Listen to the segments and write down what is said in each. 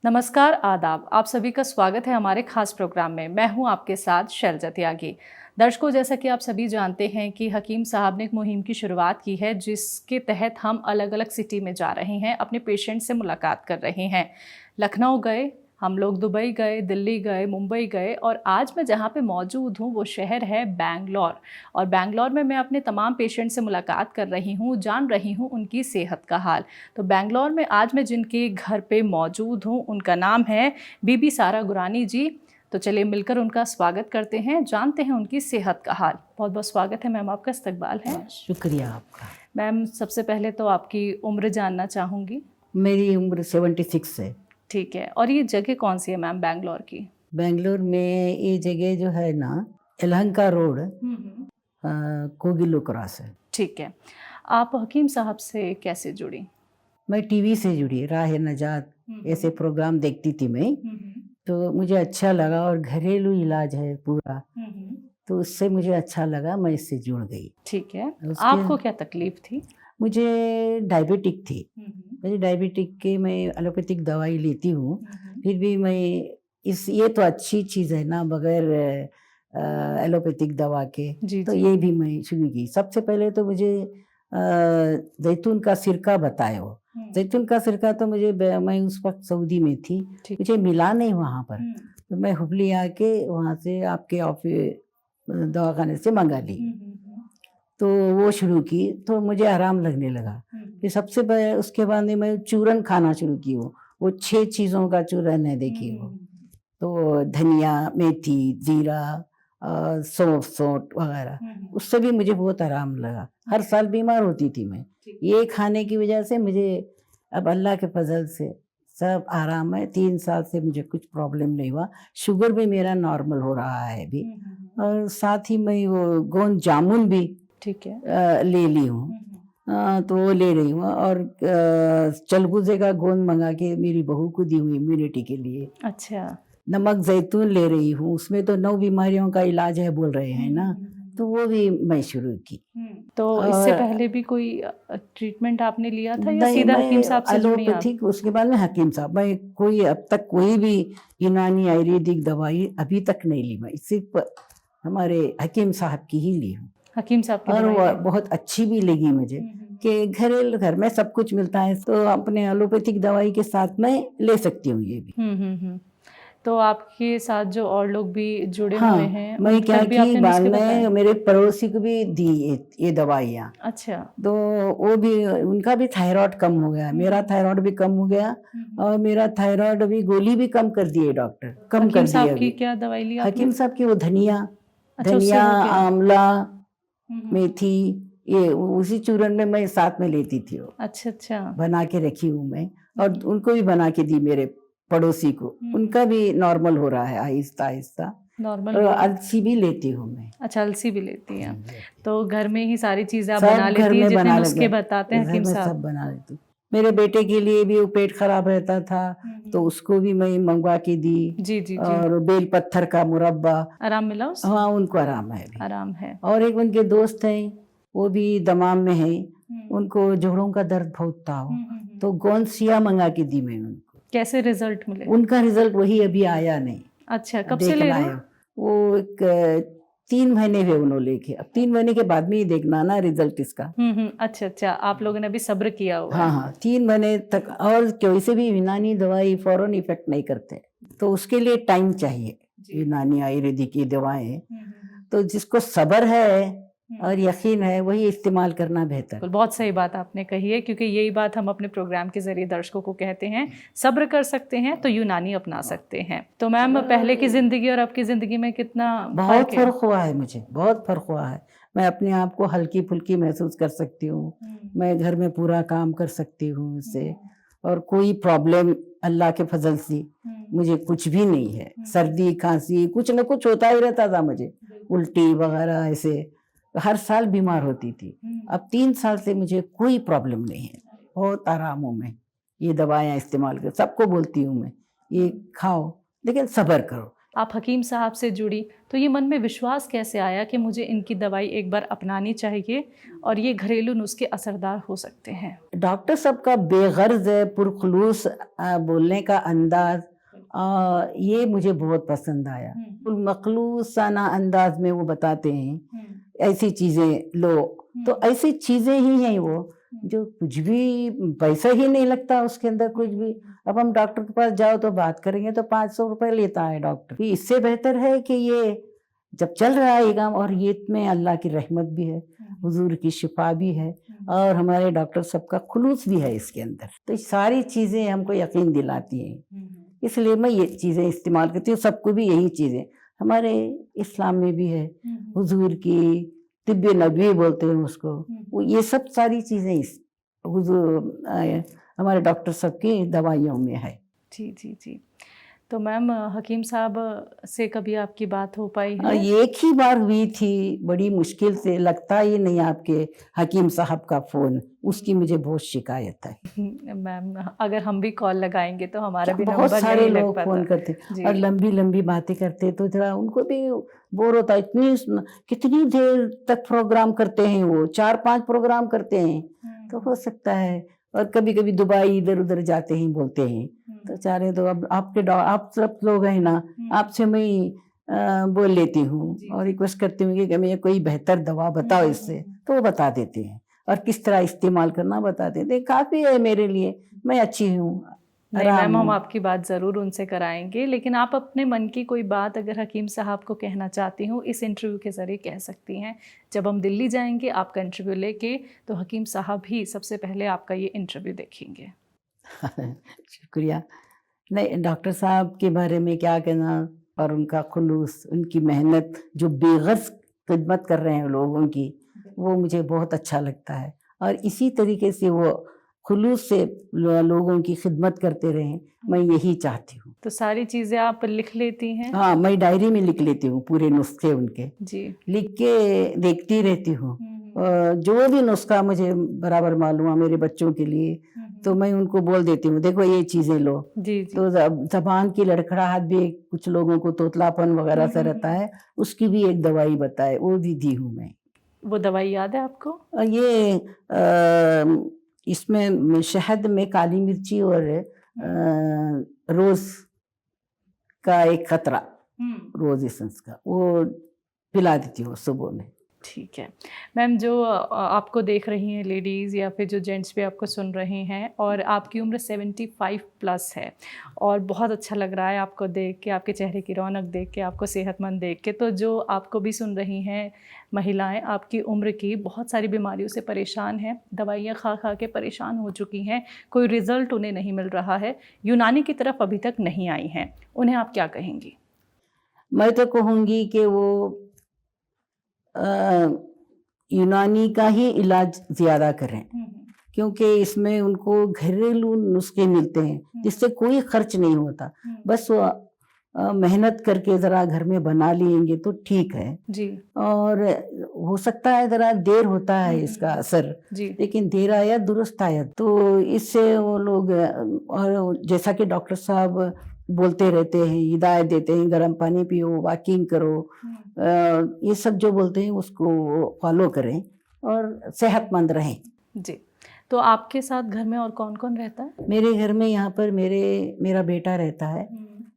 नमस्कार, आदाब। आप सभी का स्वागत है हमारे खास प्रोग्राम में। मैं हूं आपके साथ शैलजा त्यागी। दर्शकों, जैसा कि आप सभी जानते हैं कि हकीम साहब ने एक मुहिम की शुरुआत की है जिसके तहत हम अलग अलग सिटी में जा रहे हैं, अपने पेशेंट से मुलाकात कर रहे हैं। लखनऊ गए, हम लोग दुबई गए, दिल्ली गए, मुंबई गए और आज मैं जहाँ पे मौजूद हूँ वो शहर है बैंगलोर। और बैंगलोर में मैं अपने तमाम पेशेंट से मुलाकात कर रही हूँ, जान रही हूँ उनकी सेहत का हाल। तो बैंगलोर में आज मैं जिनके घर पे मौजूद हूँ उनका नाम है बीबी सारा गुरानी जी। तो चलिए मिलकर उनका स्वागत करते हैं, जानते हैं उनकी सेहत का हाल। बहुत बहुत स्वागत है मैम, आपका इस्तकबाल है। शुक्रिया आपका। मैम, सबसे पहले तो आपकी उम्र जानना चाहूँगी। मेरी उम्र 76 है। ठीक है, और ये जगह कौन सी है मैम बैंगलोर की? बेंगलोर में ये जगह जो है ना, यलहंका रोड, कोगिलो क्रॉस है। ठीक है, आप हकीम साहब से कैसे जुड़ी? मैं टीवी से जुड़ी, राह नजात ऐसे प्रोग्राम देखती थी मैं, तो मुझे अच्छा लगा और घरेलू इलाज है पूरा, तो उससे मुझे अच्छा लगा, मैं इससे जुड़ गई। ठीक है, उसके आपको क्या तकलीफ थी? मुझे डायबिटिक थी। मुझे डायबिटिक के मैं एलोपैथिक दवाई लेती हूँ, फिर भी मैं ये तो अच्छी चीज़ है ना, बगैर एलोपैथिक दवा के, जी तो जी। ये भी मैं शुरू की। सबसे पहले तो मुझे जैतून का सिरका बताए हो। जैतून का सिरका तो मैं उस वक्त सऊदी में थी, मुझे मिला नहीं वहाँ पर, तो मैं हुबली आके वहाँ से आपके ऑफिस दवाखाने से मंगा ली, तो वो शुरू की, तो मुझे आराम लगने लगा। फिर उसके बाद में मैं चूरन खाना शुरू की हूँ। वो 6 चीज़ों का चूरन है, देखिए वो, तो धनिया, मेथी, जीरा, सौंफ, सोंठ वगैरह, उससे भी मुझे बहुत आराम लगा। हर साल बीमार होती थी मैं, ये खाने की वजह से मुझे अब अल्लाह के फजल से सब आराम है। 3 साल से मुझे कुछ प्रॉब्लम नहीं हुआ। शुगर भी मेरा नॉर्मल हो रहा है अभी, और साथ ही मैं वो गोंद जामुन भी ठीक है ले ली हूँ, तो वो ले रही हूँ। और चलगुजे का गोंद मंगा के मेरी बहू को दी हुई इम्यूनिटी के लिए। अच्छा। नमक जैतून ले रही हूँ, उसमें तो 9 बीमारियों का इलाज है बोल रहे हैं ना, तो वो भी मैं शुरू की। तो इससे पहले भी कोई ट्रीटमेंट आपने लिया था या नहीं, सीधा मैं हकीम साहब से जुड़ी आप? एलोपैथिक, उसके बाद में हकीम साहब, मैं कोई अब तक कोई भी यूनानी आयुर्वेदिक दवाई अभी तक नहीं ली। मैं सिर्फ हमारे हकीम साहब की ही ली हूँ, हकीम साहब की और दवाई वो ले? बहुत अच्छी भी लगी मुझे कि घर में सब कुछ मिलता है, तो अपने एलोपैथिक दवाई के साथ मैं ले सकती हूँ ये भी। तो आपके साथ जो और लोग भी जुड़े हाँ, हुए हैं मैं उन क्या तक भी की, आपने बाद नुस्खे में बताए? मेरे पड़ोसी को भी दी ये दवाइयाँ, अच्छा। तो वो भी, उनका भी थायराइड कम हो गया, मेरा थायराइड भी कम हो गया, और मेरा थायराइड अभी गोली भी कम कर दिए डॉक्टर, कम हकीम कर दिए साहब की अभी। क्या दवाई ली आपने? हकीम साहब की वो धनिया, अच्छा, उससे हो गया? आंवला, मेथी, ये उसी चूरन में मैं साथ में लेती थी, वो अच्छा अच्छा। बना के रखी हूँ मैं, और उनको भी बना के दी मेरे पड़ोसी को, उनका भी नॉर्मल हो रहा है आहिस्ता आहिस्ता। नॉर्मल और हो रहा है। अलसी भी लेती हूँ मैं। अच्छा, अलसी भी लेती हैं? तो घर में ही सारी चीजें आप सब बना घर लेती हैं में जितने बना नुस्खे लगे, बताते हैं घर हकीम में साहब? सब बना लेती हूँ। मेरे बेटे के लिए भी वो पेट खराब रहता था, तो उसको भी मैं मंगवा के दी। जी जी जी। और बेल पत्थर का मुरब्बा, आराम मिला उससे? हाँ उनको आराम है अभी। आराम है। और एक उनके दोस्त हैं, वो भी दमाम में है, उनको जोड़ों का दर्द बहुत था, तो गोंसिया मंगा के दी मैं उनको। कैसे रिजल्ट मिले? उनका रिजल्ट वही अभी आया नहीं। अच्छा, कब से ले देखना रहे है हैं? वो, एक 3 महीने हुए उन्होंने लेके, अब 3 महीने के बाद में ही देखना ना रिजल्ट इसका। अच्छा अच्छा, आप लोगों ने अभी सब्र किया हुआ हाँ है। हाँ, 3 महीने तक। और वैसे भी यूनानी दवाई फौरन इफेक्ट नहीं करते, तो उसके लिए टाइम चाहिए। यूनानी आयुर्वेदिक की दवाएं, तो जिसको सब्र है और यकीन है वही इस्तेमाल करना बेहतर। बहुत सही बात आपने कही है, क्योंकि यही बात हम अपने प्रोग्राम के जरिए दर्शकों को कहते हैं, सब्र कर सकते हैं तो यूनानी अपना सकते हैं। तो मैम, पहले की जिंदगी और अब की जिंदगी में कितना बहुत फर्क है? फर्क हुआ है, मुझे बहुत फर्क हुआ है। मैं अपने आप को हल्की फुल्की महसूस कर सकती हूँ, मैं घर में पूरा काम कर सकती हूँ इससे, और कोई प्रॉब्लम अल्लाह के फजल से मुझे कुछ भी नहीं है। सर्दी खांसी कुछ न कुछ होता ही रहता था मुझे, उल्टी वगैरह ऐसे, हर साल बीमार होती थी। अब 3 साल से मुझे कोई प्रॉब्लम नहीं है, बहुत आराम हूँ मैं। ये दवाएं इस्तेमाल कर, सबको बोलती हूँ मैं, ये खाओ, लेकिन सब्र करो। आप हकीम साहब से जुड़ी, तो ये मन में विश्वास कैसे आया कि मुझे इनकी दवाई एक बार अपनानी चाहिए और ये घरेलू नुस्खे असरदार हो सकते हैं? डॉक्टर साहब का बेगर्ज पुरखुलूस बोलने का अंदाज ये मुझे बहुत पसंद आया। मखलूसाना अंदाज में वो बताते हैं ऐसी चीजें लो, तो ऐसी चीजें ही हैं वो, जो कुछ भी पैसा ही नहीं लगता उसके अंदर कुछ भी। अब हम डॉक्टर के पास जाओ तो बात करेंगे तो 500 रुपए लेता है डॉक्टर। इससे बेहतर है कि ये जब चल रहा है ये काम, और ये में अल्लाह की रहमत भी है, हुजूर की शिफा भी है, और हमारे डॉक्टर सबका खुलूस भी है इसके अंदर, तो सारी चीजें हमको यकीन दिलाती हैं। इसलिए मैं ये चीजें इस्तेमाल करती हूँ। सबको भी यही चीजें हमारे इस्लाम में भी है, हुजूर की तिब्बे नबवी बोलते हैं उसको, वो ये सब सारी चीजें हुजूर हमारे डॉक्टर सब की दवाइयों में है। जी जी जी। तो मैम हकीम साहब से कभी आपकी बात हो पाई है? एक ही बार हुई थी, बड़ी मुश्किल से, लगता ही नहीं आपके हकीम साहब का फोन, उसकी मुझे बहुत शिकायत है। मैम अगर हम भी कॉल लगाएंगे तो हमारा भी बहुत नंबर सारे नहीं लग लोग पाता। फोन करते और लंबी लंबी बातें करते, तो जरा उनको भी बोर होता। कितनी देर तक प्रोग्राम करते हैं वो, 4-5 प्रोग्राम करते हैं, तो हो सकता है। और कभी कभी दुबई इधर उधर जाते हैं, बोलते हैं, तो चाह रहे तो अब आप सब लोग हैं ना, आपसे मैं बोल लेती हूँ और रिक्वेस्ट करती हूँ कि मैं कोई बेहतर दवा बताओ इससे, तो वो बता देते हैं और किस तरह इस्तेमाल करना बता देते हैं। काफी है मेरे लिए, मैं अच्छी हूँ। नहीं मैम, हम आपकी बात ज़रूर उनसे कराएंगे, लेकिन आप अपने मन की कोई बात अगर हकीम साहब को कहना चाहती हूँ इस इंटरव्यू के ज़रिए कह सकती हैं। जब हम दिल्ली जाएंगे आपका इंटरव्यू लेके, तो हकीम साहब ही सबसे पहले आपका ये इंटरव्यू देखेंगे। शुक्रिया। नहीं, डॉक्टर साहब के बारे में क्या कहना, और उनका खुलूस, उनकी मेहनत, जो बेगस खिदमत कर रहे हैं लोगों की, वो मुझे बहुत अच्छा लगता है। और इसी तरीके से वो खुलूस से लोगों की खिदमत करते रहें, मैं यही चाहती हूँ। तो सारी चीज़ें आप लिख लेती हैं? हाँ, मैं डायरी में लिख लेती हूँ पूरे नुस्खे उनके, जी, लिख के देखती रहती हूँ। जो भी नुस्खा मुझे बराबर मालूम है मेरे बच्चों के लिए, तो मैं उनको बोल देती हूँ, देखो ये चीजें लो। जी, जी। तो जबान की लड़खड़ाहट भी, कुछ लोगों को तोतलापन वगैरह सा रहता है, उसकी भी एक दवाई बताए, वो भी दी हूँ मैं। वो दवाई याद है आपको? ये इसमें शहद में काली मिर्ची और रोज का एक खतरा, रोज एसेंस का, वो पिला देती हूँ सुबह में। ठीक है मैम, जो आपको देख रही हैं लेडीज़ या फिर जो जेंट्स भी आपको सुन रहे हैं, और आपकी उम्र 75 प्लस है, और बहुत अच्छा लग रहा है आपको देख के, आपके चेहरे की रौनक देख के, आपको सेहतमंद देख के, तो जो आपको भी सुन रही हैं महिलाएं आपकी उम्र की, बहुत सारी बीमारियों से परेशान हैं, दवाइयाँ खा खा के परेशान हो चुकी हैं, कोई रिज़ल्ट उन्हें नहीं मिल रहा है, यूनानी की तरफ अभी तक नहीं आई हैं, उन्हें आप क्या कहेंगी? मैं तो कहूँगी कि वो यूनानी का ही इलाज ज़्यादा करें, क्योंकि इसमें उनको घरेलू नुस्खे मिलते हैं जिससे कोई खर्च नहीं होता। बस वो मेहनत करके ज़रा घर में बना लेंगे तो ठीक है जी। और हो सकता है ज़रा देर होता है इसका असर जी। लेकिन देर आया दुरुस्त आया, तो इससे वो लोग, और जैसा कि डॉक्टर साहब बोलते रहते हैं, हिदायत देते हैं, गर्म पानी पियो, वॉकिंग करो, ये सब जो बोलते हैं उसको फॉलो करें और सेहतमंद रहें। जी। तो आपके साथ घर में और कौन कौन रहता है? मेरे घर में यहाँ पर मेरा बेटा रहता है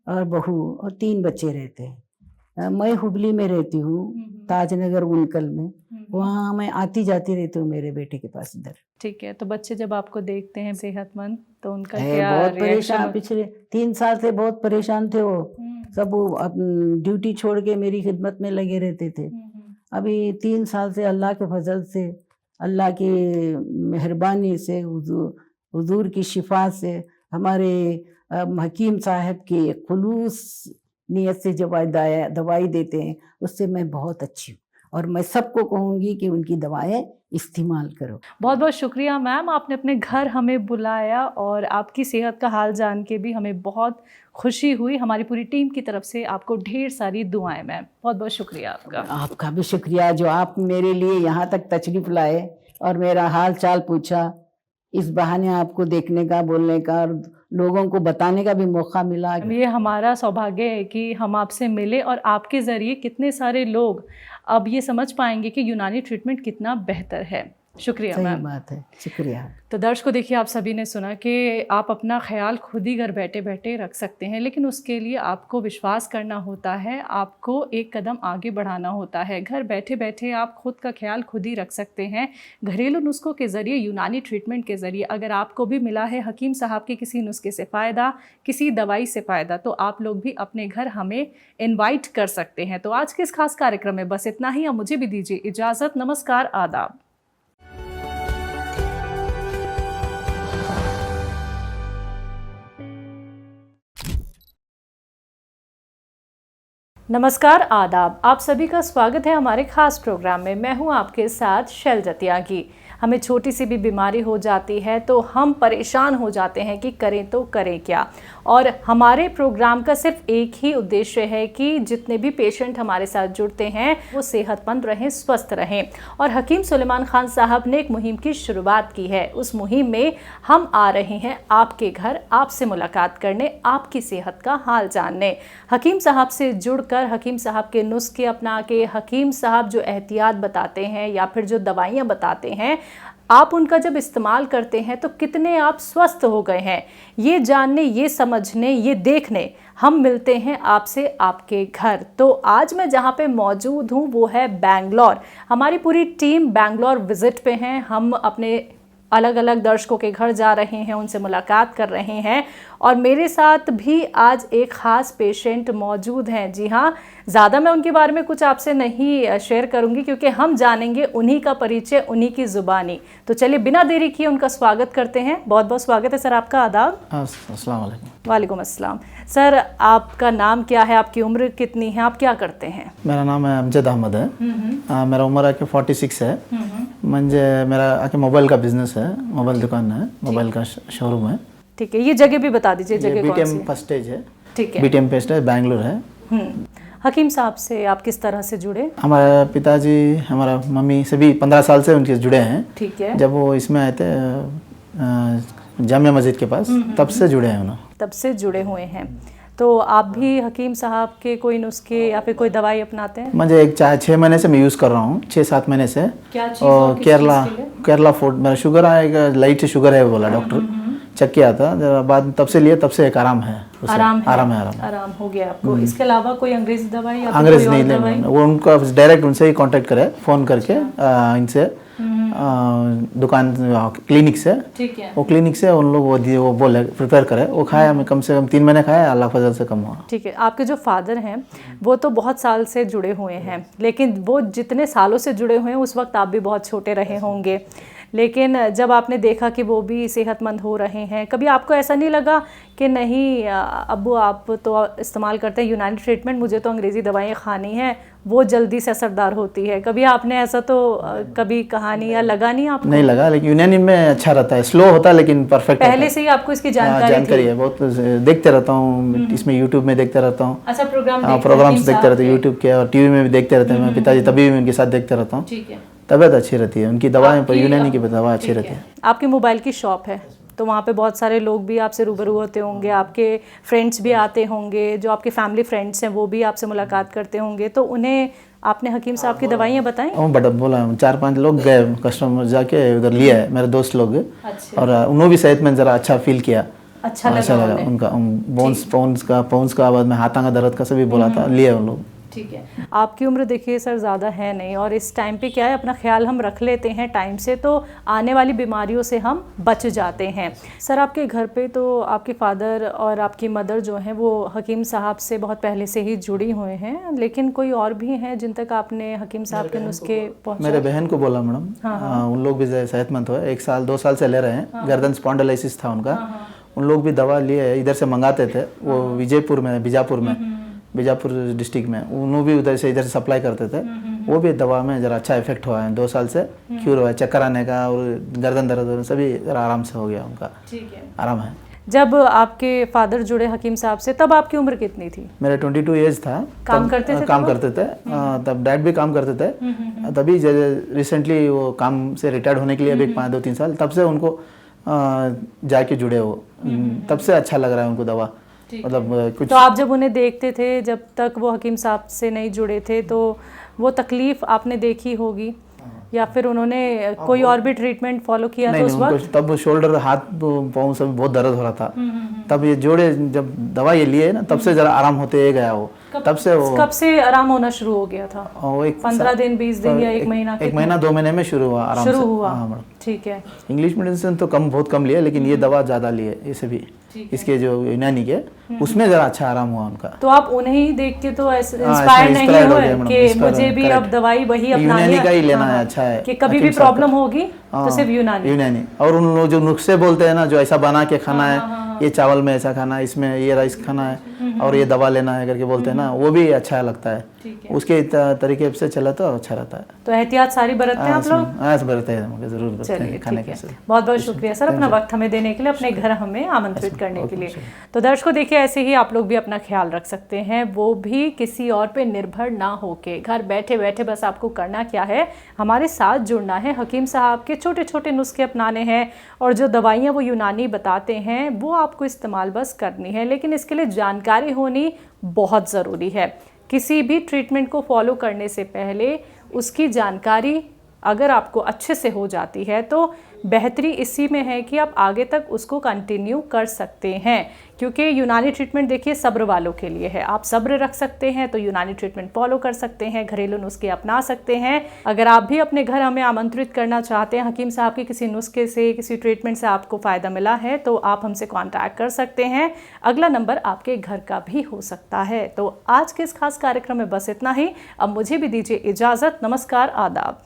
और बहू और 3 बच्चे रहते हैं। मैं हुबली में रहती हूँ, ताजनगर उनकल में, वहाँ मैं आती जाती रहती हूँ मेरे बेटे के पास इधर। ठीक है, तो बच्चे जब आपको देखते हैं सेहतमंद, तो उनका है क्या बहुत रिएक्शन? परेशान, पिछले 3 साल से बहुत परेशान थे वो सब, वो ड्यूटी छोड़ के मेरी खिदमत में लगे रहते थे। अभी 3 साल से अल्लाह के फजल से, अल्लाह की मेहरबानी से, हुजूर की शिफा से, हमारे हकीम साहब के खुलूस नियत से जब दवाई देते हैं, उससे मैं बहुत अच्छी हूँ और मैं सबको कहूँगी कि उनकी दवाएं इस्तेमाल करो। बहुत बहुत शुक्रिया मैम, आपने अपने घर हमें बुलाया और आपकी सेहत का हाल जान के भी हमें बहुत खुशी हुई। हमारी पूरी टीम की तरफ से आपको ढेर सारी दुआएं मैम, बहुत बहुत शुक्रिया आपका। आपका भी शुक्रिया जो आप मेरे लिए यहाँ तक तशरीफ लाए और मेरा हाल चाल पूछा। इस बहाने आपको देखने का, बोलने का और लोगों को बताने का भी मौका मिला। ये हमारा सौभाग्य है कि हम आपसे मिले और आपके ज़रिए कितने सारे लोग अब ये समझ पाएंगे कि यूनानी ट्रीटमेंट कितना बेहतर है। शुक्रिया सही मैम। बात है, शुक्रिया। तो दर्शकों, देखिए आप सभी ने सुना कि आप अपना ख्याल खुद ही घर बैठे बैठे रख सकते हैं, लेकिन उसके लिए आपको विश्वास करना होता है, आपको एक कदम आगे बढ़ाना होता है। घर बैठे बैठे आप खुद का ख्याल खुद ही रख सकते हैं घरेलू नुस्खों के ज़रिए, यूनानी ट्रीटमेंट के ज़रिए। अगर आपको भी मिला है हकीम साहब के किसी नुस्खे से फ़ायदा, किसी दवाई से फ़ायदा, तो आप लोग भी अपने घर हमें इन्वाइट कर सकते हैं। तो आज के इस खास कार्यक्रम में बस इतना ही। अब मुझे भी दीजिए इजाज़त। नमस्कार, आदाब। नमस्कार, आदाब। आप सभी का स्वागत है हमारे खास प्रोग्राम में। मैं हूं आपके साथ शैलजा त्यागी। हमें छोटी सी भी बीमारी हो जाती है तो हम परेशान हो जाते हैं कि करें तो करें क्या। और हमारे प्रोग्राम का सिर्फ एक ही उद्देश्य है कि जितने भी पेशेंट हमारे साथ जुड़ते हैं वो सेहतमंद रहें, स्वस्थ रहें। और हकीम सुलेमान खान साहब ने एक मुहिम की शुरुआत की है। उस मुहिम में हम आ रहे हैं आपके घर, आपसे मुलाकात करने, आपकी सेहत का हाल जानने। हकीम साहब से जुड़कर, हकीम साहब के नुस्खे अपना के, हकीम साहब जो एहतियात बताते हैं या फिर जो दवाइयाँ बताते हैं, आप उनका जब इस्तेमाल करते हैं तो कितने आप स्वस्थ हो गए हैं, ये जानने, ये समझने, ये देखने हम मिलते हैं आपसे आपके घर। तो आज मैं जहाँ पे मौजूद हूँ वो है बैंगलोर। हमारी पूरी टीम बैंगलोर विज़िट पे हैं। हम अपने अलग अलग दर्शकों के घर जा रहे हैं, उनसे मुलाकात कर रहे हैं। और मेरे साथ भी आज एक ख़ास पेशेंट मौजूद हैं। जी हाँ, ज़्यादा मैं उनके बारे में कुछ आपसे नहीं शेयर करूंगी क्योंकि हम जानेंगे उन्हीं का परिचय, उन्हीं की ज़ुबानी। तो चलिए बिना देरी किए उनका स्वागत करते हैं। बहुत बहुत स्वागत है सर आपका। आदाब। अस्सलाम वालेकुम। वालेकुम अस्सलाम। सर, आपका नाम क्या है, आपकी उम्र कितनी है, आप क्या करते हैं? मेरा नाम है अमजद अहमद है। मेरा उम्र आके 46 है। मुझे मेरा आके मोबाइल का बिजनेस है, मोबाइल दुकान है, मोबाइल का शोरूम है। ठीक है, ये जगह भी बता दीजिए, जगह कौन सी बीटीएम है? फर्स्ट स्टेज है। ठीक है, बीटीएम फर्स्ट स्टेज बैंगलोर है। हकीम साहब से आप किस तरह से जुड़े? हमारे पिताजी, हमारा मम्मी सभी 15 साल से उनके जुड़े हैं। ठीक है। जब वो इसमें आए थे जामिया मस्जिद के पास, तब से जुड़े हैं उन्होंने। तब से जुड़े हुए हैं। तो आप भी हकीम साहब के कोई नुस्खे या फिर कोई दवाई अपनाते हैं? मुझे एक 6 महीने से मैं यूज़ कर रहा हूँ, 6-7 महीने से। क्या चीज़ और किस केरला चीज़ के लिए? केरला फूड, मेरा शुगर आएगा, लाइट शुगर है बोला डॉक्टर, चेक किया था। जरा बाद तब से लिए, तब से एक आराम है उसे। आराम है? आराम हो गया आपको। इसके अलावा कोई अंग्रेजी दवाई या फिर अंग्रेज कोई और नहीं दवाई? वो उनका डायरेक्ट उनसे ही कांटेक्ट करे, फ़ोन करके इनसे दुकान क्लिनिक से। ठीक है। वो क्लिनिक से उन लोग वो बोले प्रिपेयर करे, वो खाया। मैं कम से कम 3 महीने खाया, अल्लाह फजल से कम हुआ। ठीक है। आपके जो फादर हैं वो तो बहुत साल से जुड़े हुए हैं, लेकिन वो जितने सालों से जुड़े हुए हैं उस वक्त आप भी बहुत छोटे रहे होंगे। लेकिन जब आपने देखा कि वो भी सेहतमंद हो रहे हैं, कभी आपको ऐसा नहीं लगा कि नहीं अब्बू आप तो इस्तेमाल करते हैं यूनानी ट्रीटमेंट, मुझे तो अंग्रेज़ी दवाइयाँ खानी हैं, वो जल्दी से असरदार होती है? कभी आपने ऐसा तो कभी कहानी या लगा नहीं आपको? नहीं लगा, लेकिन यूनानी में अच्छा रहता है, स्लो होता है लेकिन परफेक्ट। पहले से ही आपको इसकी जानकारी है, बहुत देखते रहता हूँ इसमें, यूट्यूब में देखते रहता हूँ। अच्छा, प्रोग्राम्स देखते रहते हैं यूट्यूब के, और टीवी में भी देखते रहते हैं। मैं पिताजी तभी भी उनके साथ देखते रहता हूँ। ठीक है। तबीयत अच्छी रहती है, उनकी दवाएं पर यूनानी की दवा अच्छी रहती है। आपकी मोबाइल की शॉप है तो वहाँ पे बहुत सारे लोग भी आपसे रूबरू होते होंगे, आपके फ्रेंड्स भी आते होंगे, जो आपके फैमिली फ्रेंड्स हैं वो भी आपसे मुलाकात करते होंगे, तो उन्हें आपने हकीम साहब की दवाइयाँ बताई? बड़ा बोला, 4-5 लोग गए कस्टमर जाके उधर लिया है, मेरे दोस्त लोग। अच्छा। और उन्होंने भी सेहतमंद ज़रा अच्छा फील किया, अच्छा लगा उनका। बोन्स का बाद में हाथों का दर्द का सभी बोला था, लिए उन लोग। ठीक है। आपकी उम्र देखिए सर ज़्यादा है नहीं, और इस टाइम पे क्या है, अपना ख्याल हम रख लेते हैं टाइम से तो आने वाली बीमारियों से हम बच जाते हैं। सर, आपके घर पे तो आपके फादर और आपकी मदर जो हैं वो हकीम साहब से बहुत पहले से ही जुड़ी हुए हैं, लेकिन कोई और भी हैं जिन तक आपने हकीम साहब के नुस्खे पहुँचे? मेरे बहन को बोला मैडम, उन लोग भी सेहतमंद हुए, 1 साल 2 साल से ले रहे हैं। गर्दन स्पॉन्डिलाइसिस था उनका, उन लोग भी दवा लिए, इधर से मंगाते थे। वो बीजापुर डिस्ट्रिक्ट में, उन्होंने भी इधर से सप्लाई करते थे। वो भी दवा में ज़रा अच्छा इफेक्ट हुआ है, 2 साल से क्यूर हुआ है। चक्कर आने का और गर्दन दर्द सभी ज़रा आराम से हो गया उनका। ठीक है, आराम है। जब आपके फादर जुड़े हकीम साहब से तब आपकी उम्र कितनी थी? मेरे 22 एज था। काम करते थे? तब डैड भी काम करते थे। तभी रिसेंटली वो काम से रिटायर्ड होने के लिए अभी 2-3 साल, तब से उनको जाके जुड़े हो, तब से अच्छा लग रहा है उनको दवा। मतलब कुछ तो आप जब उन्हें देखते थे, जब तक वो हकीम साहब से नहीं जुड़े थे, तो वो तकलीफ आपने देखी होगी, या फिर उन्होंने कोई और भी ट्रीटमेंट फॉलो किया था उस वक्त? तब शोल्डर, हाथ पाँव सब बहुत दर्द हो रहा था। तब ये जोड़े जब दवा ये लिए ना, तब से जरा आराम होते गया वो। तब से वो कब से आराम होना शुरू हो गया था? वो 15 दिन, 20 दिन या 1 महीना? 1 महीना 2 महीने में शुरू हुआ आराम शुरू से। हुआ। हाँ मैडम। ठीक है। इंग्लिश मेडिसिन तो बहुत कम लिए, लेकिन ये दवा ज़्यादा लिए, इसे भी इसके जो यूनानी के, उसमें ज़रा अच्छा आराम हुआ उनका। तो आप उन्हें ही देख के तो इंस्पायर नहीं हुए कि मुझे भी अब दवाई वही अपनानी है? यूनानी का ही लेना है, अच्छा है कि कभी भी प्रॉब्लम होगी तो सिर्फ यूनानी। और उन लोग जो नुस्खे बोलते हैं ना, जो ऐसा बना के खाना है, ये चावल में ऐसा खाना है, इसमें ये राइस खाना है, और ये दवा लेना है करके बोलते हैं ना, वो भी अच्छा लगता है। उसके तरीके से चला तो अच्छा रहता है। तो एहतियात सारी बरतते हैं आप लोग? हाँ बरते हैं, जरूर बरतते हैं खाने के। बहुत बहुत शुक्रिया सर, अपना वक्त हमें देने के लिए, अपने घर हमें आमंत्रित करने के लिए। तो दर्शकों देखिए, ऐसे ही आप लोग भी अपना ख्याल रख सकते हैं, वो भी किसी और पे निर्भर ना होके। घर बैठे बैठे बस आपको करना क्या है, हमारे साथ जुड़ना है, हकीम साहब के छोटे छोटे नुस्खे अपनाने हैं, और जो दवाइयाँ वो यूनानी बताते हैं वो आपको इस्तेमाल बस करनी है। लेकिन इसके लिए जानकारी होनी बहुत ज़रूरी है। किसी भी ट्रीटमेंट को फॉलो करने से पहले उसकी जानकारी अगर आपको अच्छे से हो जाती है तो बेहतरी इसी में है कि आप आगे तक उसको कंटिन्यू कर सकते हैं। क्योंकि यूनानी ट्रीटमेंट देखिए सब्र वालों के लिए है। आप सब्र रख सकते हैं तो यूनानी ट्रीटमेंट फॉलो कर सकते हैं, घरेलू नुस्खे अपना सकते हैं। अगर आप भी अपने घर हमें आमंत्रित करना चाहते हैं, हकीम साहब के किसी नुस्खे से, किसी ट्रीटमेंट से आपको फ़ायदा मिला है, तो आप हमसे कॉन्टैक्ट कर सकते हैं। अगला नंबर आपके घर का भी हो सकता है। तो आज के इस खास कार्यक्रम में बस इतना ही। अब मुझे भी दीजिए इजाज़त। नमस्कार, आदाब।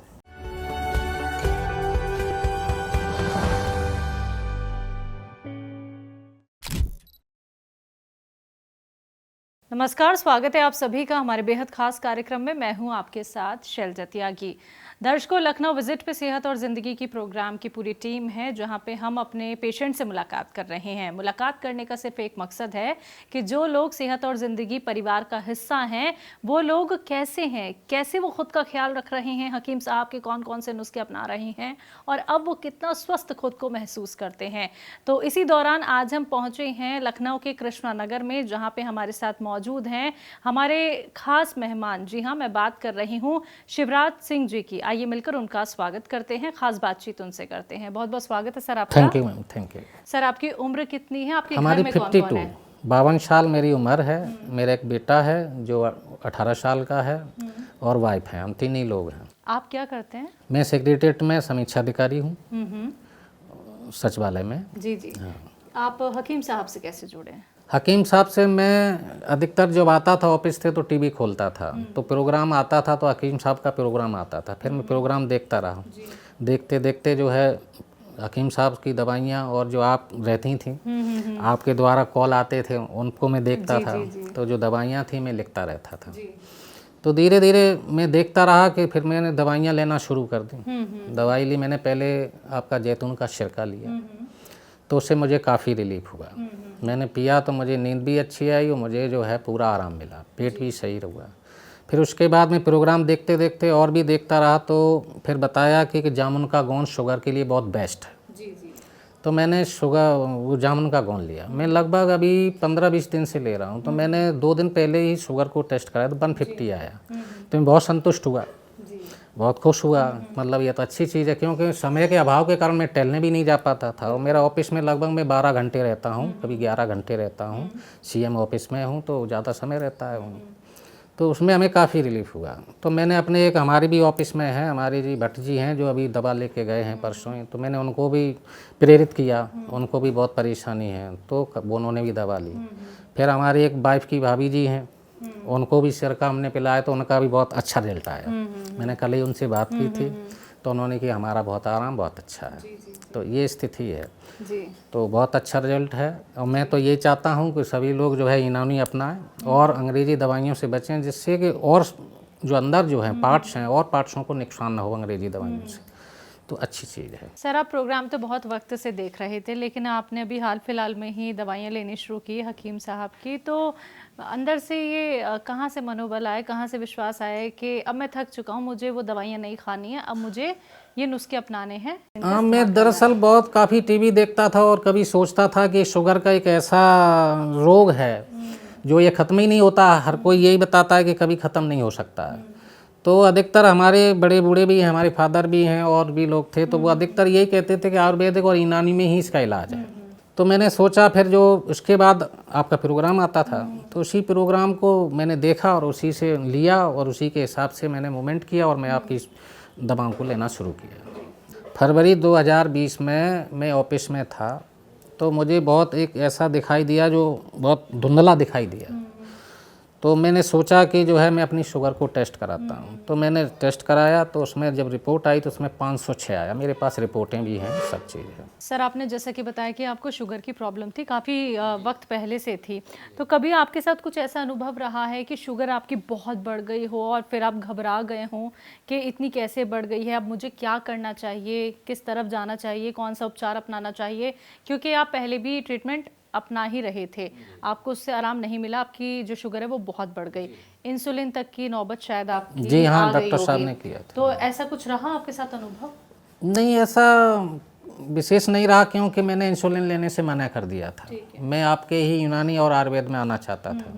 नमस्कार, स्वागत है आप सभी का हमारे बेहद खास कार्यक्रम में। मैं हूं आपके साथ शैलजा त्यागी। दर्शकों, लखनऊ विजिट पे सेहत और ज़िंदगी की प्रोग्राम की पूरी टीम है, जहां पे हम अपने पेशेंट से मुलाकात कर रहे हैं। मुलाकात करने का सिर्फ एक मकसद है कि जो लोग सेहत और ज़िंदगी परिवार का हिस्सा हैं, वो लोग कैसे हैं, कैसे वो खुद का ख्याल रख रहे हैं, हकीम साहब के कौन कौन से नुस्खे अपना रहे हैं, और अब वो कितना स्वस्थ खुद को महसूस करते हैं। तो इसी दौरान आज हम पहुँचे हैं लखनऊ के कृष्णा नगर में, जहाँ पर हमारे साथ मौजूद हैं हमारे खास मेहमान। जी हाँ, मैं बात कर रही हूँ शिवराज सिंह जी की। आइए मिलकर उनका स्वागत करते हैं, खास बातचीत उनसे करते हैं। बहुत बहुत स्वागत है सर आपका। Thank you ma'am, thank you. Sir, आपकी उम्र कितनी है? आपके हमारी घर में कौन कौन है? 52 साल मेरी उम्र है। मेरा एक बेटा है जो 18 साल का है, और वाइफ है। हम 3 ही लोग हैं। आप क्या करते हैं? मैं सेक्रेटरीट में समीक्षा अधिकारी हूँ, सचिवालय में। जी जी। आप हकीम साहब से कैसे जुड़े हैं? हकीम साहब से मैं अधिकतर जब आता था, ऑफिस थे तो टीवी खोलता था, तो प्रोग्राम आता था, तो हकीम साहब का प्रोग्राम आता था। फिर मैं प्रोग्राम देखता रहा। देखते देखते जो है हकीम साहब की दवाइयाँ, और जो आप रहती थी, आपके द्वारा कॉल आते थे, उनको मैं देखता था। तो जो दवाइयाँ थी मैं लिखता रहता था। तो धीरे धीरे मैं देखता रहा कि फिर मैंने दवाइयाँ लेना शुरू कर दी। दवाई ली मैंने, पहले आपका जैतून का सिरका लिया, तो उससे मुझे काफ़ी रिलीफ हुआ। मैंने पिया तो मुझे नींद भी अच्छी आई, और मुझे जो है पूरा आराम मिला, पेट भी सही रहा। फिर उसके बाद में प्रोग्राम देखते देखते और भी देखता रहा, तो फिर बताया कि जामुन का गोंद शुगर के लिए बहुत बेस्ट है। तो मैंने वो जामुन का गोंद लिया। मैं लगभग अभी 15-20 दिन से ले रहा हूँ। तो मैंने 2 दिन पहले ही शुगर को टेस्ट कराया, तो 150 आया। तो मैं बहुत संतुष्ट हुआ, बहुत खुश हुआ। मतलब ये तो अच्छी चीज़ है, क्योंकि समय के अभाव के कारण मैं टहलने भी नहीं जा पाता था। और मेरा ऑफिस में लगभग मैं 12 घंटे रहता हूँ, कभी 11 घंटे रहता हूँ। सीएम ऑफिस में हूँ तो ज़्यादा समय रहता है। तो उसमें हमें काफ़ी रिलीफ हुआ। तो मैंने अपने एक, हमारी भी ऑफिस में है, हमारी जी भट्ट जी हैं, जो अभी दवा लेके गए हैं परसों ही, तो मैंने उनको भी प्रेरित किया। उनको भी बहुत परेशानी है, तो उन्होंने भी दवा ली। फिर हमारी एक वाइफ की भाभी जी हैं, उनको भी सिरका हमने पिलाया, तो उनका भी बहुत अच्छा रिजल्ट आया। मैंने कल ही उनसे बात की थी, तो उन्होंने कि हमारा बहुत आराम, बहुत अच्छा है। तो ये स्थिति है जी। तो बहुत अच्छा रिजल्ट है। और मैं तो ये चाहता हूँ कि सभी लोग जो है यूनानी अपनाएं और अंग्रेजी दवाइयों से बचें, जिससे कि और जो अंदर जो है पार्ट्स हैं, और पार्ट्सों को नुकसान ना हो अंग्रेजी दवाइयों से। तो अच्छी चीज़ है। सर, आप प्रोग्राम तो बहुत वक्त से देख रहे थे, लेकिन आपने अभी हाल फिलहाल में ही दवाइयाँ लेनी शुरू की हकीम साहब की, तो अंदर से ये कहाँ से मनोबल आया, कहाँ से विश्वास आया कि अब मैं थक चुका हूँ, मुझे वो दवाइयाँ नहीं खानी है, अब मुझे ये नुस्खे अपनाने हैं? हाँ, मैं दरअसल बहुत काफ़ी टीवी देखता था और कभी सोचता था कि शुगर का एक ऐसा रोग है जो ये ख़त्म ही नहीं होता। हर कोई यही बताता है कि कभी ख़त्म नहीं हो सकता है। तो अधिकतर हमारे बड़े बूढ़े भी हैं, हमारे फादर भी हैं और भी लोग थे, तो वो अधिकतर यही कहते थे कि आयुर्वेदिक और यूनानी में ही इसका इलाज है। तो मैंने सोचा, फिर जो उसके बाद आपका प्रोग्राम आता था तो उसी प्रोग्राम को मैंने देखा और उसी से लिया और उसी के हिसाब से मैंने मूवमेंट किया और मैं आपकी दवाओं को लेना शुरू किया। फरवरी 2020 में मैं ऑफिस में था तो मुझे बहुत एक ऐसा दिखाई दिया जो बहुत धुंधला दिखाई दिया। तो मैंने सोचा कि जो है मैं अपनी शुगर को टेस्ट कराता हूँ। तो मैंने टेस्ट कराया तो उसमें जब रिपोर्ट आई तो उसमें 506 आया। मेरे पास रिपोर्टें भी हैं, सब चीज़ है। सर, आपने जैसा कि बताया कि आपको शुगर की प्रॉब्लम थी, काफ़ी वक्त पहले से थी, तो कभी आपके साथ कुछ ऐसा अनुभव रहा है कि शुगर आपकी बहुत बढ़ गई हो और फिर आप घबरा गए हों कि इतनी कैसे बढ़ गई है, अब मुझे क्या करना चाहिए, किस तरफ जाना चाहिए, कौन सा उपचार अपनाना चाहिए? क्योंकि आप पहले भी ट्रीटमेंट अपना ही रहे थे, आपको उससे आराम नहीं मिला, आपकी जो शुगर है वो बहुत बढ़ गई, इंसुलिन तक की नौबत शायद आपकी जी हाँ, आ गई डॉक्टर साहब होगी। ने किया था। तो ऐसा कुछ रहा आपके साथ अनुभव? नहीं, ऐसा विशेष नहीं रहा क्योंकि मैंने इंसुलिन लेने से मना कर दिया था। मैं आपके ही यूनानी और आयुर्वेद में आना चाहता था।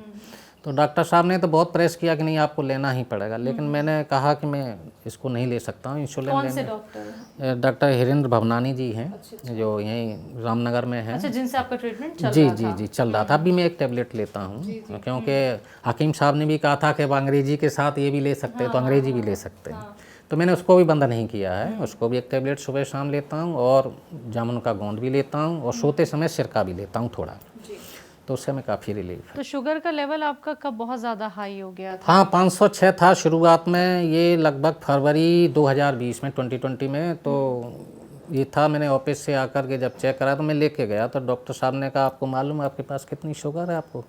तो डॉक्टर साहब ने तो बहुत प्रेस किया कि नहीं आपको लेना ही पड़ेगा, लेकिन मैंने कहा कि मैं इसको नहीं ले सकता हूँ इंसुलिन कौन से लेने। डॉक्टर? डॉक्टर हिरेंद्र भवनानी जी हैं, जो यहीं रामनगर में हैं। अच्छा, जिनसे आपका ट्रीटमेंट चल जी रहा जी था? जी चल रहा था। अभी मैं एक टेबलेट लेता हूँ क्योंकि हकीम साहब ने भी कहा था कि अब अंग्रेजी के साथ ये भी ले सकते हैं, तो अंग्रेजी भी ले सकते हैं। तो मैंने उसको भी बंद नहीं किया है, उसको भी एक टेबलेट सुबह शाम लेता हूँ और जामुन का गोंद भी लेता हूँ और सोते समय सिरका भी लेता हूँ थोड़ा, तो उससे मैं काफ़ी रिलीफ है। तो शुगर का लेवल आपका कब बहुत ज़्यादा हाई हो गया था? हाँ, 506 था शुरुआत में, ये लगभग फरवरी 2020 में 2020 में। तो ये था, मैंने ऑफिस से आकर के जब चेक करा तो मैं लेके गया तो डॉक्टर साहब ने कहा आपको मालूम है आपके पास कितनी शुगर है आपको?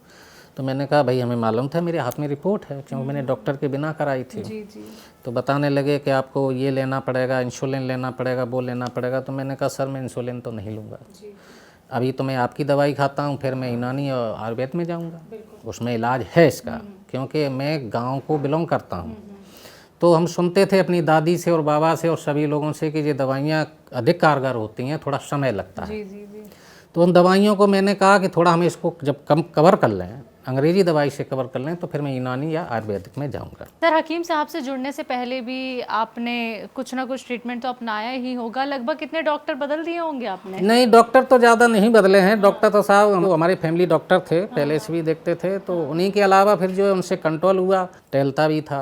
तो मैंने कहा भाई हमें मालूम था, मेरे हाथ में रिपोर्ट है क्योंकि मैंने डॉक्टर के बिना कराई थी। जी जी। तो बताने लगे कि आपको ये लेना पड़ेगा, इंसुलिन लेना पड़ेगा, वो लेना पड़ेगा। तो मैंने कहा सर मैं इंसुलिन तो नहीं लूँगा, अभी तो मैं आपकी दवाई खाता हूँ, फिर मैं यूनानी और आयुर्वेद में जाऊँगा, उसमें इलाज है इसका। क्योंकि मैं गांव को बिलोंग करता हूँ, तो हम सुनते थे अपनी दादी से और बाबा से और सभी लोगों से कि ये दवाइयाँ अधिक कारगर होती हैं, थोड़ा समय लगता है। जी जी जी। तो उन दवाइयों को मैंने कहा कि थोड़ा हमें इसको जब कम कवर कर लें, अंग्रेजी दवाई से कवर कर लें, तो फिर मैं यूनानी या आयुर्वेदिक में जाऊंगा। सर, हकीम साहब से जुड़ने से पहले भी आपने कुछ ना कुछ ट्रीटमेंट तो अपनाया ही होगा, लगभग कितने डॉक्टर बदल दिए होंगे आपने? नहीं, डॉक्टर तो ज़्यादा नहीं बदले हैं। डॉक्टर तो साहब वो हमारे फैमिली डॉक्टर थे, पहले से भी देखते थे, तो उन्हीं के अलावा फिर जो है उनसे कंट्रोल हुआ, टहलता भी था,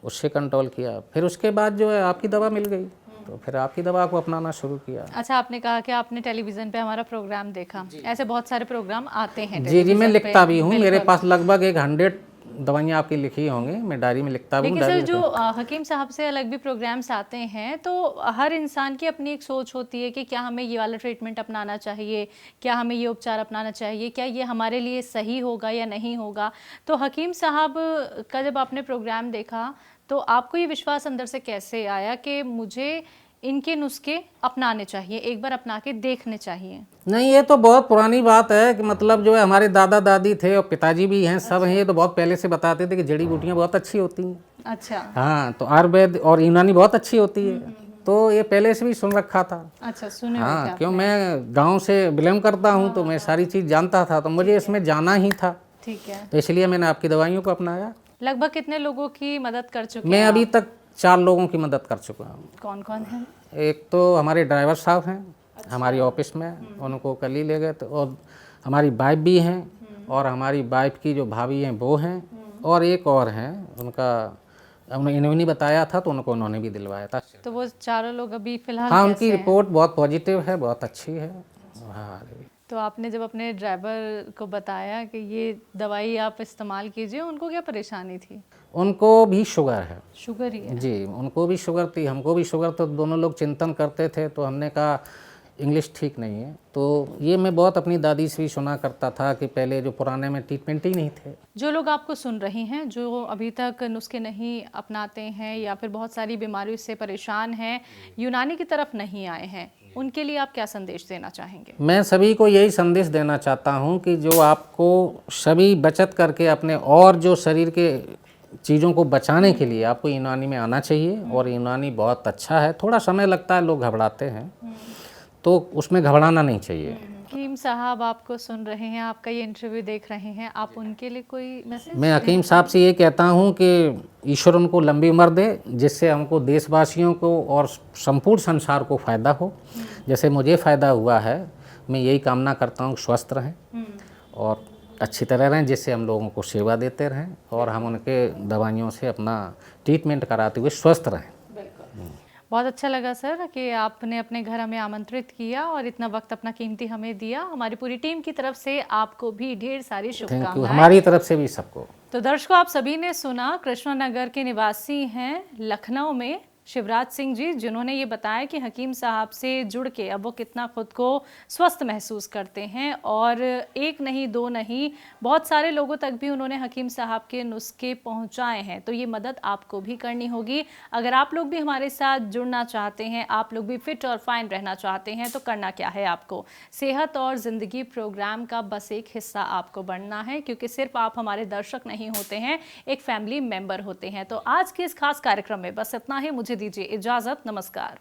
उससे कंट्रोल किया। फिर उसके बाद जो है आपकी दवा मिल गई, तो फिर आपकी दवा को अपनाना शुरू किया। अच्छा, आपने कहा कि आपने टेलीविज़न पे हमारा प्रोग्राम देखा, ऐसे बहुत सारे प्रोग्राम आते हैं जी जी, मैं टेलीविज़न लिखता पे। भी हूँ, मेरे पास लगभग 100 दवाइयाँ आपकी लिखी होंगी, मैं डायरी में लिखता भी हूँ। लेकिन सर, जो हकीम साहब से अलग भी प्रोग्राम्स आते हैं, तो हर इंसान की अपनी एक सोच होती है कि क्या हमें ये वाला ट्रीटमेंट अपनाना चाहिए, क्या हमें ये उपचार अपनाना चाहिए, क्या ये हमारे लिए सही होगा या नहीं होगा। तो हकीम साहब का जब आपने प्रोग्राम देखा तो आपको ये विश्वास अंदर से कैसे आया कि मुझे इनके नुस्खे अपनाने चाहिए, एक बार अपना के देखने चाहिए? नहीं, ये तो बहुत पुरानी बात है कि मतलब जो है हमारे दादा दादी थे और पिताजी भी हैं, सब हैं, ये तो बहुत पहले से बताते थे कि जड़ी बूटियाँ बहुत अच्छी होती हैं। अच्छा। हाँ, तो आयुर्वेद और यूनानी बहुत अच्छी होती है, तो ये पहले से भी सुन रखा था। अच्छा, सुने हो हाँ, क्या? क्यों मैं गांव से बिलोंग करता हूँ, तो मैं सारी चीज़ जानता था, तो मुझे इसमें जाना ही था, ठीक है। तो इसलिए मैंने आपकी दवाइयों को अपनाया। लगभग कितने लोगों की मदद कर चुके मैं हैं अभी आप? तक 4 लोगों की मदद कर चुका हूँ। कौन कौन है? एक तो हमारे ड्राइवर साहब हैं हमारी ऑफिस में, उनको कल ही ले गए, तो और हमारी वाइफ भी हैं और हमारी वाइफ की जो भाभी हैं वो हैं, और एक और हैं, इन्होंने बताया था तो उन्होंने भी दिलवाया था। तो वो चारों लोग अभी फिलहाल हाँ, कैसे उनकी हैं? रिपोर्ट बहुत पॉजिटिव है, बहुत अच्छी है। हाँ, तो आपने जब अपने ड्राइवर को बताया कि ये दवाई आप इस्तेमाल कीजिए, उनको क्या परेशानी थी? उनको भी शुगर है। शुगर ही है? जी, उनको भी शुगर थी, हमको भी शुगर, तो दोनों लोग चिंतन करते थे। तो हमने कहा इंग्लिश ठीक नहीं है। तो ये मैं बहुत अपनी दादी से भी सुना करता था कि पहले जो पुराने में ट्रीटमेंट ही नहीं थे। जो लोग आपको सुन रहे हैं, जो अभी तक नुस्खे नहीं अपनाते हैं या फिर बहुत सारी बीमारियों से परेशान हैं, यूनानी की तरफ नहीं आए हैं, उनके लिए आप क्या संदेश देना चाहेंगे? मैं सभी को यही संदेश देना चाहता हूँ कि जो आपको सभी बचत करके अपने और जो शरीर के चीज़ों को बचाने के लिए आपको यूनानी में आना चाहिए। और यूनानी बहुत अच्छा है, थोड़ा समय लगता है, लोग घबराते हैं, तो उसमें घबराना नहीं चाहिए। हकीम साहब आपको सुन रहे हैं, आपका ये इंटरव्यू देख रहे हैं, आप उनके लिए कोई मैसेज? मैं हकीम साहब से ये कहता हूँ कि ईश्वर उनको लंबी उम्र दे, जिससे हमको देशवासियों को और संपूर्ण संसार को फ़ायदा हो। जैसे मुझे फ़ायदा हुआ है, मैं यही कामना करता हूँ स्वस्थ रहें और अच्छी तरह रहें, जिससे हम लोगों को सेवा देते रहें और हम उनके दवाइयों से अपना ट्रीटमेंट कराते हुए स्वस्थ रहें। बहुत अच्छा लगा सर कि आपने अपने घर हमें आमंत्रित किया और इतना वक्त अपना कीमती हमें दिया। हमारी पूरी टीम की तरफ से आपको भी ढेर सारी थैंक यू, शुभकामनाएं। हमारी तरफ से भी सबको। तो दर्शकों, आप सभी ने सुना, कृष्णा नगर के निवासी हैं लखनऊ में शिवराज सिंह जी, जिन्होंने ये बताया कि हकीम साहब से जुड़ के अब वो कितना खुद को स्वस्थ महसूस करते हैं। और एक नहीं, दो नहीं, बहुत सारे लोगों तक भी उन्होंने हकीम साहब के नुस्खे पहुंचाए हैं। तो ये मदद आपको भी करनी होगी। अगर आप लोग भी हमारे साथ जुड़ना चाहते हैं, आप लोग भी फिट और फाइन रहना चाहते हैं, तो करना क्या है आपको? सेहत और ज़िंदगी प्रोग्राम का बस एक हिस्सा आपको बनना है, क्योंकि सिर्फ आप हमारे दर्शक नहीं होते हैं, एक फैमिली मेंबर होते हैं। तो आज के इस खास कार्यक्रम में बस इतना ही। मुझे दीजिए इजाज़त, नमस्कार।